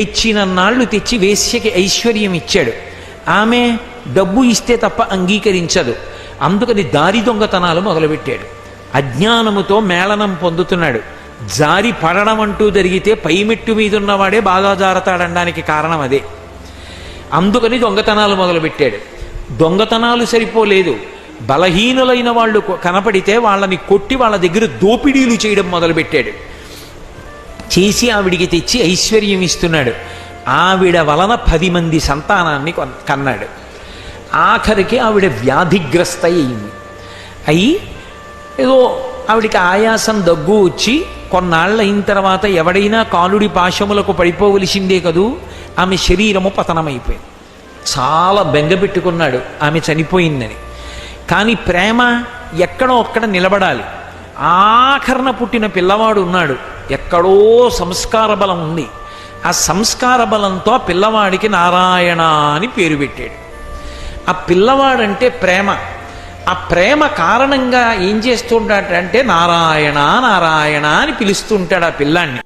తెచ్చినన్నాళ్ళు తెచ్చి వేశ్యకి ఐశ్వర్యం ఇచ్చాడు. ఆమె డబ్బు ఇస్తే తప్ప అంగీకరించదు. అందుకని దారి దొంగతనాలు మొదలుపెట్టాడు. అజ్ఞానముతో మేళనం పొందుతున్నాడు. జారి పడడం అంటూ జరిగితే పైమెట్టు మీద ఉన్నవాడే బాగా జారతాడనడానికి కారణం అదే. అందుకని దొంగతనాలు మొదలుపెట్టాడు. దొంగతనాలు సరిపోలేదు, బలహీనులైన వాళ్ళు కనపడితే వాళ్ళని కొట్టి వాళ్ళ దగ్గర దోపిడీలు చేయడం మొదలుపెట్టాడు. చేసి ఆవిడికి తెచ్చి ఐశ్వర్యం ఇస్తున్నాడు. ఆవిడ వలన 10 మంది సంతానాన్ని కన్నాడు. ఆఖరికి ఆవిడ వ్యాధిగ్రస్త అయింది. అయి ఏదో ఆవిడికి ఆయాసం దగ్గు వచ్చి కొన్నాళ్ళు అయిన తర్వాత ఎవడైనా కాలుడి పాశములకు పడిపోవలసిందే కదూ, ఆమె శరీరము పతనమైపోయింది. చాలా బెంగపెట్టుకున్నాడు ఆమె చనిపోయిందని. కానీ ప్రేమ ఎక్కడో అక్కడ నిలబడాలి. ఆఖరణ పుట్టిన పిల్లవాడు ఉన్నాడు, ఎక్కడో సంస్కార బలం ఉంది. ఆ సంస్కార బలంతో ఆ పిల్లవాడికి నారాయణ అని పేరు పెట్టాడు. ఆ పిల్లవాడంటే ప్రేమ. ఆ ప్రేమ కారణంగా ఏం చేస్తుంటాడంటే నారాయణ నారాయణ అని పిలుస్తుంటాడు ఆ పిల్లాన్ని.